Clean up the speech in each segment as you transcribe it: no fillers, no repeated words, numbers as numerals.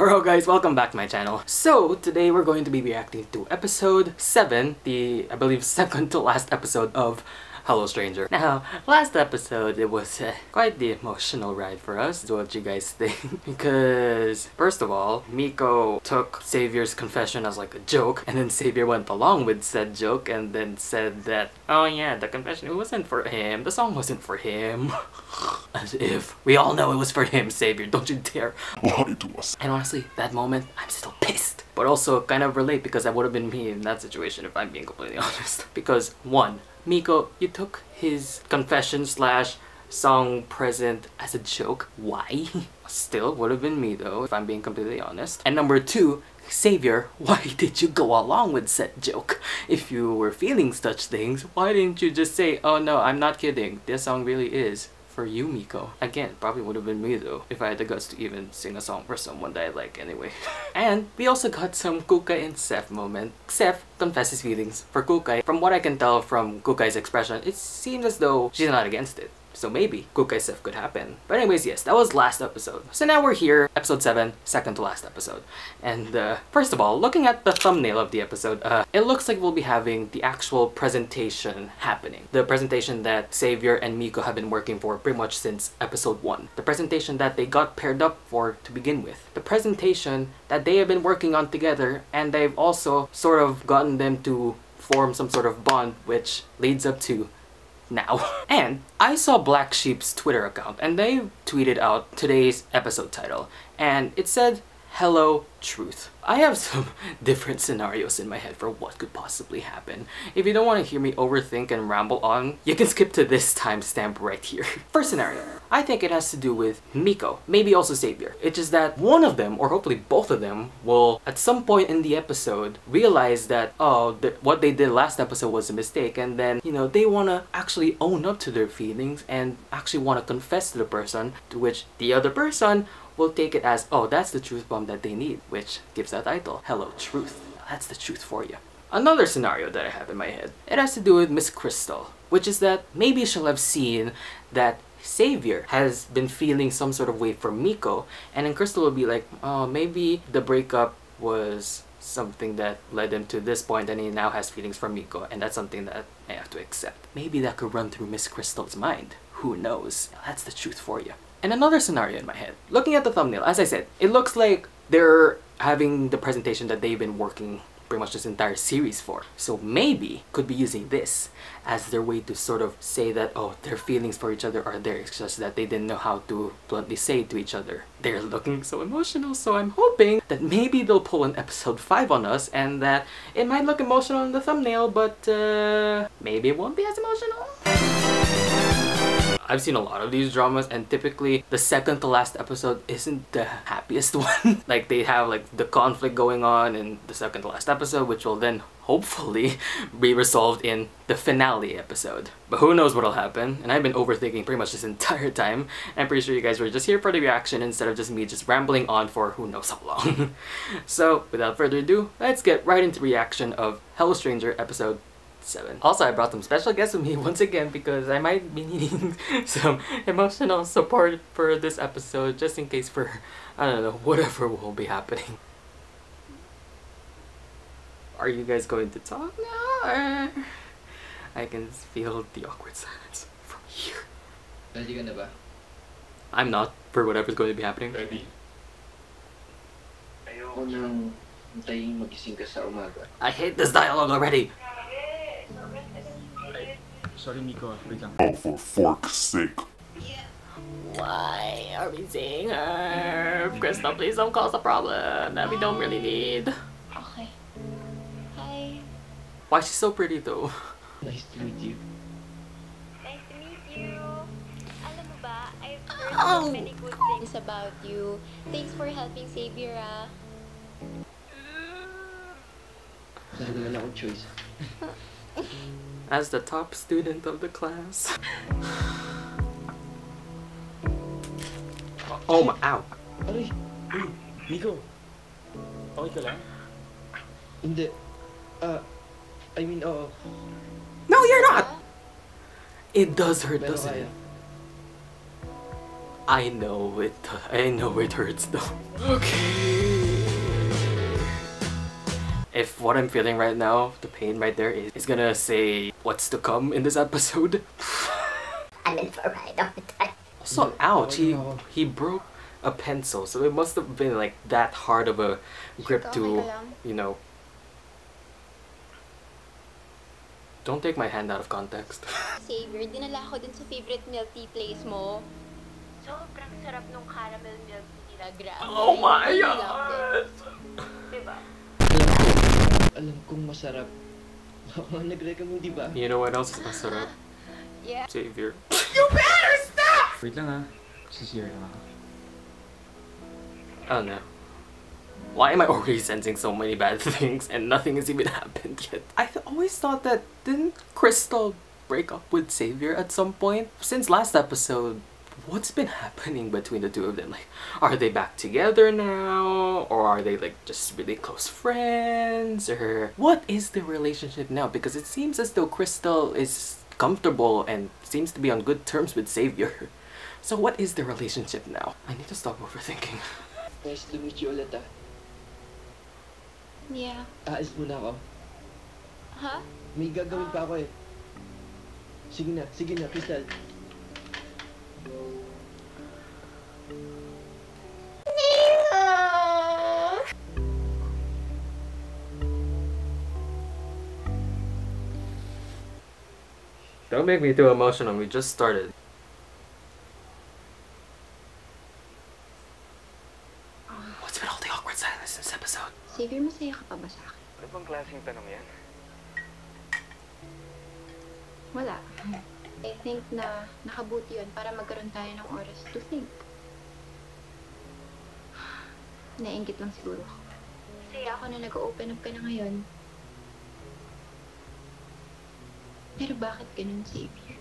Hello guys, welcome back to my channel. So today we're going to be reacting to episode 7, the I believe second to last episode of Hello Stranger. Now, last episode it was quite the emotional ride for us. What you guys think? Because first of all, Miko took Xavier's confession as like a joke, and then Xavier went along with said joke and then said that, oh yeah, the confession, it wasn't for him, the song wasn't for him. As if we all know it was for him, Xavier, don't you dare lie to us. And honestly, that moment, I'm still pissed. But also kind of relate because that would have been me in that situation if I'm being completely honest. Because one, Miko, you took his confession slash song present as a joke. Why? Still would have been me though, if I'm being completely honest. And number two, Xavier, why did you go along with said joke? If you were feeling such things, why didn't you just say, oh no, I'm not kidding, this song really is for you, Miko? Again, probably would have been me though, if I had the guts to even sing a song for someone that I like anyway. And we also got some Kukai and Seth moment. Seth confesses feelings for Kukai. From what I can tell from Kukai's expression, it seems as though she's not against it. So maybe Kukai Seth could happen. But anyways, yes, that was last episode. So now we're here, episode 7, second to last episode. And first of all, looking at the thumbnail of the episode, it looks like we'll be having the actual presentation happening. The presentation that Xavier and Miko have been working for pretty much since episode 1. The presentation that they got paired up for to begin with. The presentation that they have been working on together, and they've also sort of gotten them to form some sort of bond, which leads up to now. And I saw Black Sheep's Twitter account and they tweeted out today's episode title and it said, Hello Truth. I have some different scenarios in my head for what could possibly happen. If you don't want to hear me overthink and ramble on, you can skip to this timestamp right here. First scenario. I think it has to do with Miko, maybe also Xavier. It's just that one of them, or hopefully both of them, will at some point in the episode realize that, oh, what they did last episode was a mistake, and then, you know, they want to actually own up to their feelings and actually want to confess to the person, to which the other person will take it as, oh, that's the truth bomb that they need, which gives that title, Hello Truth. That's the truth for you. Another scenario that I have in my head, it has to do with Miss Crystal, which is that maybe she'll have seen that Xavier has been feeling some sort of way for Miko, and then Crystal will be like, oh, maybe the breakup was something that led him to this point and he now has feelings for Miko, and that's something that I have to accept. Maybe that could run through Miss Crystal's mind. Who knows? That's the truth for you. And another scenario in my head. Looking at the thumbnail, as I said, it looks like they're having the presentation that they've been working pretty much this entire series for. So maybe could be using this as their way to sort of say that, oh, their feelings for each other are there, it's just that they didn't know how to bluntly say it to each other. They're looking so emotional, so I'm hoping that maybe they'll pull an episode 5 on us and that it might look emotional in the thumbnail, but maybe it won't be as emotional. I've seen a lot of these dramas and typically the second to last episode isn't the happiest one. Like they have like the conflict going on in the second to last episode, which will then hopefully be resolved in the finale episode. But who knows what'll happen, and I've been overthinking pretty much this entire time. I'm pretty sure you guys were just here for the reaction instead of just me just rambling on for who knows how long. So without further ado, let's get right into reaction of Hello Stranger episode 7. Also, I brought some special guests with me once again because I might be needing some emotional support for this episode just in case for, I don't know, whatever will be happening. Are you guys going to talk now or? I can feel the awkward silence from here. Ready ka na ba? I'm not for whatever's going to be happening. Ready? Ayoko nang hintayin magising ka sa umaga. I hate this dialogue already! Sorry, Miko. Wait lang. Oh, for fork's sake. Why are we seeing her? Crystal, please don't cause a problem that we don't really need. Okay. Hi. Why is she so pretty though? Nice to meet you. Nice to meet you. Alam mo ba, I've heard so many good things about you. Thanks for helping Xavier, ah. Wala naman akong choice. As the top student of the class. Oh my, ow. Aray! Uy! Miko! Okay ka lang? Hindi. I mean, oo. No, you're not! It does hurt, Pero doesn't kaya. it? I know it hurts though. Okay. if what I'm feeling right now, the pain right there, is gonna say what's to come in this episode. I'm in for a ride all the time. So ouch, he broke a pencil, so it must have been like that hard of a grip to, you know. Don't take my hand out of context. Xavier, dinala ko dun sa favorite milk tea place mo. Sobrang sarap nung caramel milk tea nila. Grabe. Oh my God! Diba? Alam kong masarap. Ako nag-recommend, di ba? You know what else is masarap? Yeah. Xavier. You better stop! Wait lang ha. Sisira lang ako. Oh no. Why am I already sensing so many bad things and nothing has even happened yet? I always thought that, didn't Crystal break up with Xavier at some point? Since last episode, what's been happening between the two of them? Like, are they back together now? Or are they like just really close friends? Or what is the relationship now? Because it seems as though Crystal is comfortable and seems to be on good terms with Xavier. So what is the relationship now? I need to stop overthinking. Nice to meet you ulit, ah. Yeah. Aalis muna ako. Huh? May gagawin pa ako eh. Sige na, Crystal. Don't make me too emotional, we just started. What's been all the awkward silence in this episode? Xavier, masaya ka pa ba sa akin? Ano bang klaseng tanong yan? Wala. I think na nakabuti yun para magkaroon tayo ng oras to think. Nainggit lang siguro ako. Masaya ako na nag-open up ka na ngayon. Pero bakit ganun, Xavier?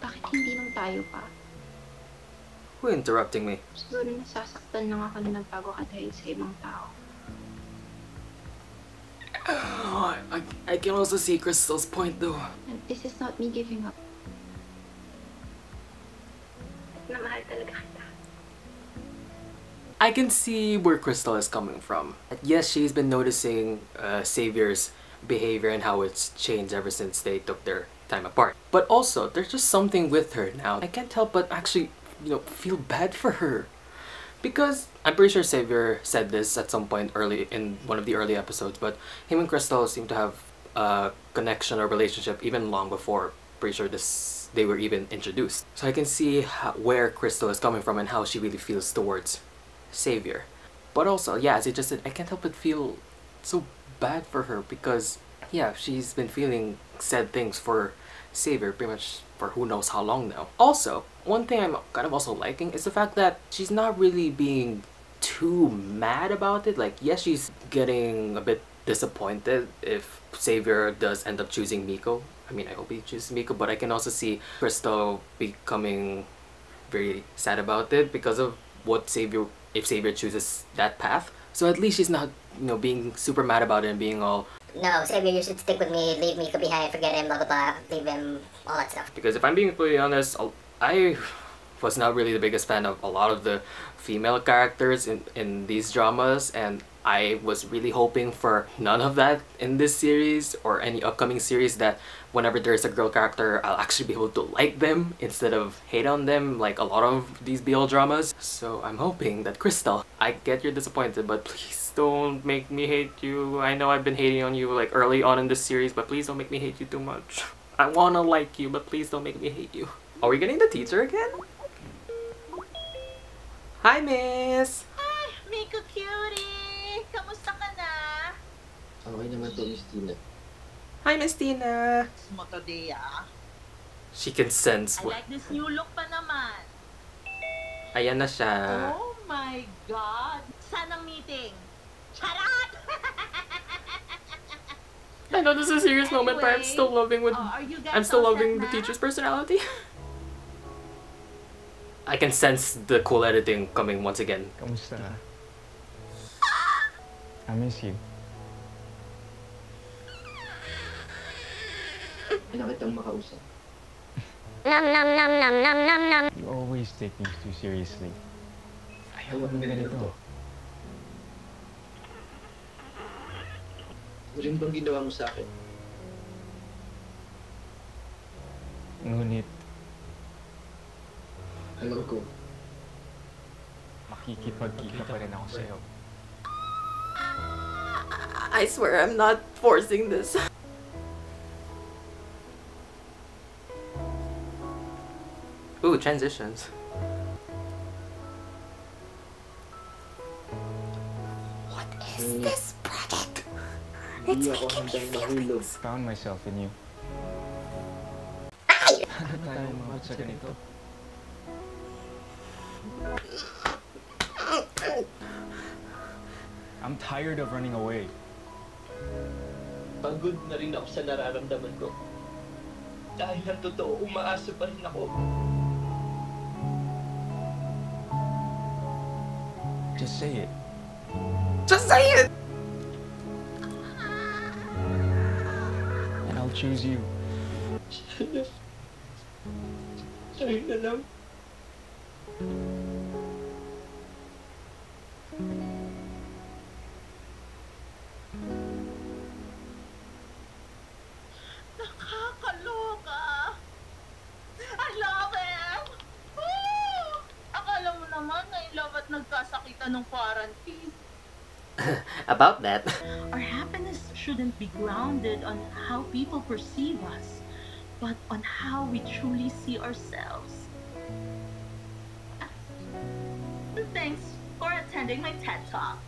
Bakit hindi nang tayo pa? Who interrupting me? Siguro nasasaktan lang ako na nagbago ka dahil sa ibang tao. I can also see Crystal's point though. And this is not me giving up. Namahal talaga kita. I can see where Crystal is coming from. Yes, she's been noticing Xavier's behavior and how it's changed ever since they took their time apart. But also, there's just something with her now. I can't help but actually, feel bad for her. Because I'm pretty sure Xavier said this at some point early in one of the early episodes, but him and Crystal seem to have a connection or relationship even long before, pretty sure they were even introduced. So I can see where Crystal is coming from and how she really feels towards Xavier. But also, yeah, as I just said, I can't help but feel so bad for her because, yeah, she's been feeling sad things for Xavier pretty much for who knows how long now. Also, one thing I'm kind of also liking is the fact that she's not really being too mad about it. Like, yes, she's getting a bit disappointed if Xavier does end up choosing Miko. I mean, I hope he chooses Miko, but I can also see Crystal becoming very sad about it because of what Xavier, if Xavier chooses that path. So at least she's not, being super mad about it and being all, no, Xavier, you should stick with me, leave Miko behind, forget him, blah blah blah, leave him, all that stuff. Because if I'm being completely honest, I was not really the biggest fan of a lot of the female characters in these dramas, and I was really hoping for none of that in this series or any upcoming series, that whenever there's a girl character, I'll actually be able to like them instead of hate on them like a lot of these BL dramas. So I'm hoping that Crystal, I get you're disappointed, but please don't make me hate you. I know I've been hating on you like early on in this series, but please don't make me hate you too much. I wanna like you, but please don't make me hate you. Are we getting the teacher again? Hi, miss! Ay, Miko cutie! Kamusta ka na? Okay naman to, Miss Tina. Hi, Miss Tina! Mo today, ah. She can sense I like this new look pa naman. Ayan na siya. Oh my God! Saan ang meeting? Charot! I know this is a serious moment, but I'm Anyway, still loving I'm still loving the na? teacher's personality. I can sense the cool editing coming once again. Kamusta ka? I miss you. Kailangan kitang makausap. You always take things too seriously. Ayaw mo na ganito. Ano rin bang ginawa mo sa akin? Ngunit, Alam ko. makikipagkita pa rin ako sa'yo. I swear I'm not forcing this. Ooh, transitions. What is this project? Hindi ako handang mahulog. Found myself in you. Ano tayo umabot sa ganito? I'm tired of running away. Pagod na rin ako sa nararamdaman ko. Dahil ang totoo, umaasa pa rin ako. Just say it. Just say it! And I'll choose you. Sa'yo na lang. Nakakaloka! I love him! Woo! Akala mo naman na in love at nagkasakitan ng quarantine. About that. Our happiness shouldn't be grounded on how people perceive us, but on how we truly see ourselves. Thanks for attending my TED Talk.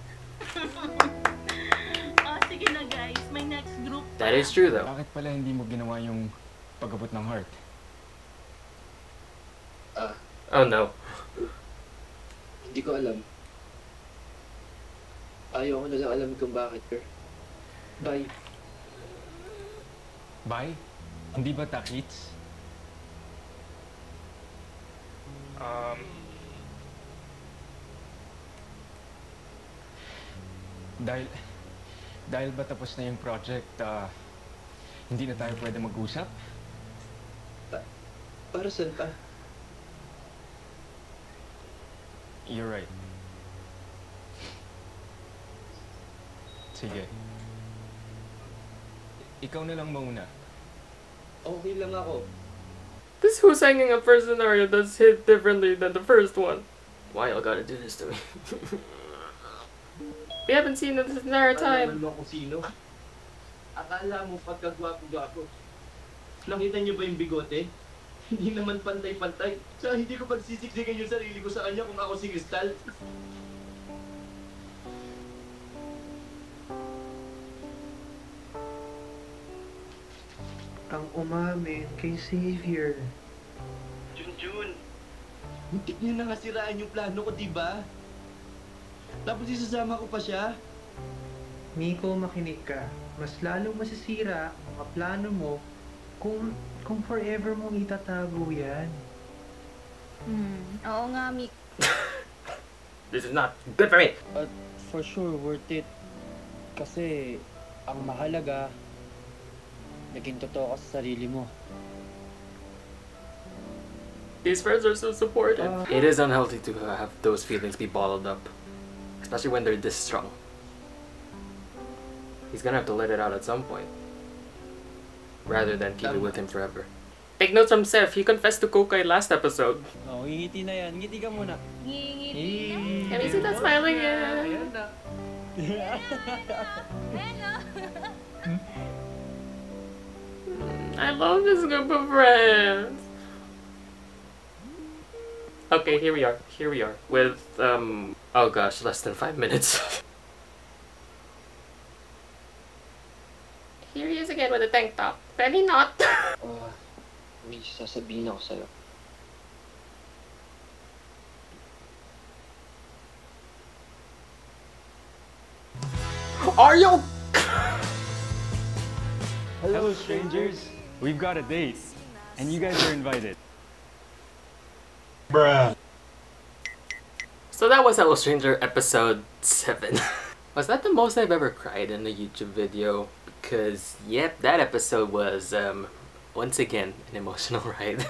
Sige na guys, my next group. That is true though. Bakit pala hindi mo ginawa yung pag-abot ng heart? Oh no. Hindi ko alam. Ayaw ko na lang alam kung bakit, girl. Bye. Bye? Hindi ba takits? Dahil ba tapos na yung project, hindi na tayo pwede mag-usap? Para saan pa? You're right. Sige. Ikaw na lang mauna. Okay lang ako. This who's hanging a first scenario that's hit differently than the first one. Why y'all gotta do this to me? We haven't seen it this entire time. Akala mo kung sino? Akala mo pagkagwapo-gwapo. Nakita niyo ba yung bigote? Hindi naman pantay-pantay. Sa hindi ko pagsisiksikan yung sarili ko sa kanya kung ako si Crystal. Ang umamin kay Xavier. Junjun, muntik niyo na nga siraan yung plano ko, diba? Tapos isasama ko pa siya. Miko, makinig ka. Mas lalong masisira ang mga plano mo kung forever mong itatago yan. Oo nga, Mik. This is not good for me. But for sure, worth it. Kasi ang mahalaga, naging totoo ka sa sarili mo. These friends are so supportive. It is unhealthy to have those feelings be bottled up. Especially when they're this strong. He's gonna have to let it out at some point. Rather than keep it with him forever. Take notes from Seth. He confessed to Kokai last episode. Oh, ngiti na yan. Ngiti ka muna. Ngingiti. Can we see that smiling again? Ayan na. I love this group of friends. Okay, here we are. Here we are. With, oh gosh, less than 5 minutes. Here he is again with a tank top. Penny not. May sasabihin ako sa'yo. Are you? Hello, strangers. We've got a date. And you guys are invited. So that was Hello Stranger episode 7. Was that the most I've ever cried in a YouTube video? Because, yep, that episode was, once again, an emotional ride.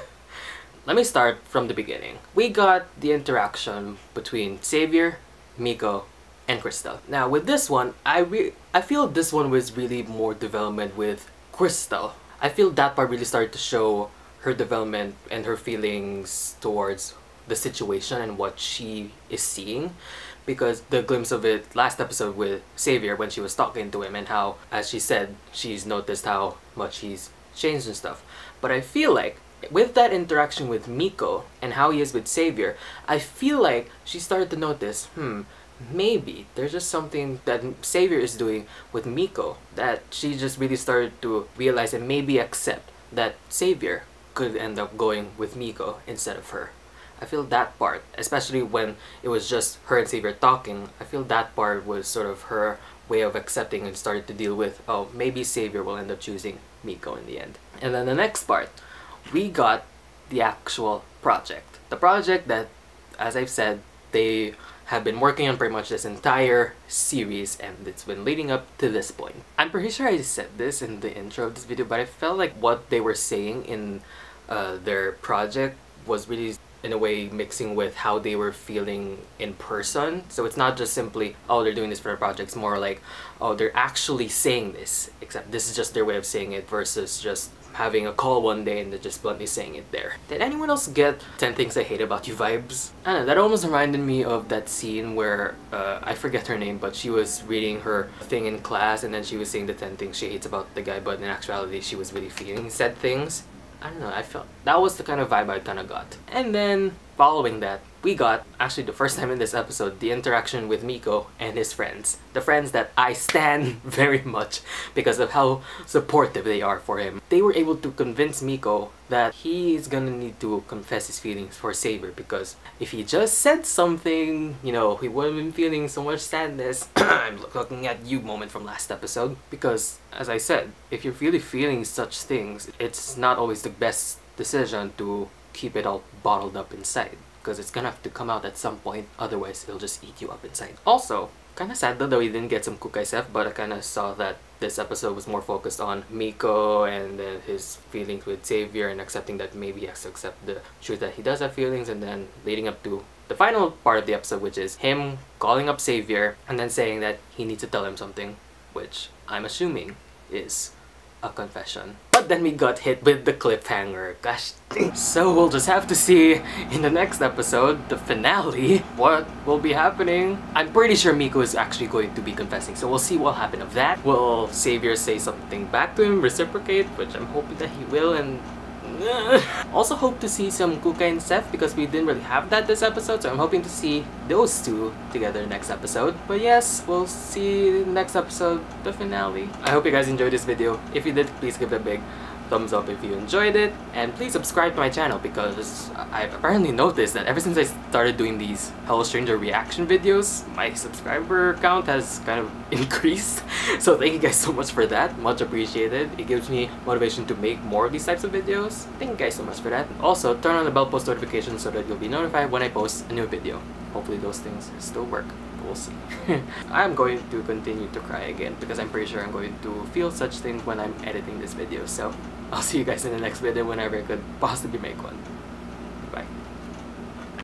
Let me start from the beginning. We got the interaction between Xavier, Miko, and Crystal. Now with this one, I feel this one was really more development with Crystal. I feel that part really started to show her development and her feelings towards the situation and what she is seeing, because the glimpse of it last episode with Xavier when she was talking to him and how, as she said, she's noticed how much he's changed and stuff. But I feel like with that interaction with Miko and how he is with Xavier, I feel like she started to notice, maybe there's just something that Xavier is doing with Miko that she just really started to realize and maybe accept that Xavier could end up going with Miko instead of her. I feel that part, especially when it was just her and Xavier talking, I feel that part was sort of her way of accepting and started to deal with, oh, maybe Xavier will end up choosing Miko in the end. And then the next part, we got the actual project. The project that, as I've said, they have been working on pretty much this entire series, and it's been leading up to this point. I'm pretty sure I said this in the intro of this video, but I felt like what they were saying in their project was really in a way mixing with how they were feeling in person. So it's not just simply, oh, they're doing this for a project. It's more like, oh, they're actually saying this, except this is just their way of saying it versus just having a call one day and they're just bluntly saying it there. Did anyone else get 10 Things I Hate About You vibes? I don't know, that almost reminded me of that scene where, I forget her name, but she was reading her thing in class and then she was saying the 10 things she hates about the guy, but in actuality she was really feeling said things. I don't know, I felt that was the kind of vibe I kind of got. And then following that, we got, actually the first time in this episode, the interaction with Miko and his friends. The friends that I stan very much because of how supportive they are for him. They were able to convince Miko that he's gonna need to confess his feelings for Xavier, because if he just said something, you know, he wouldn't have been feeling so much sadness. I'm looking at you moment from last episode. Because, as I said, if you're really feeling such things, it's not always the best decision to keep it all bottled up inside, because it's gonna have to come out at some point, otherwise it'll just eat you up inside. Also, kinda sad though that we didn't get some Kukai-Sef, but I kinda saw that this episode was more focused on Miko and then his feelings with Xavier and accepting that maybe he has to accept the truth that he does have feelings, and then leading up to the final part of the episode, which is him calling up Xavier and then saying that he needs to tell him something, which I'm assuming is a confession. But then we got hit with the cliffhanger. Gosh dang. So we'll just have to see in the next episode, the finale, what will be happening. I'm pretty sure Miko is actually going to be confessing, so we'll see what happened of that. Will Xavier say something back to him, reciprocate, which I'm hoping that he will, and also hope to see some Kukai and Seth, because we didn't really have that this episode, so I'm hoping to see those two together next episode. But yes, we'll see next episode, the finale. I hope you guys enjoyed this video. If you did, please give it a big thumbs up if you enjoyed it, and please subscribe to my channel, because I've apparently noticed that ever since I started doing these Hello Stranger reaction videos, my subscriber count has kind of increased. So thank you guys so much for that, much appreciated. It gives me motivation to make more of these types of videos. Thank you guys so much for that. Also, turn on the bell post notifications so that you'll be notified when I post a new video. Hopefully those things still work. We'll see. I'm going to continue to cry again because I'm pretty sure I'm going to feel such things when I'm editing this video. So I'll see you guys in the next video whenever I could possibly make one.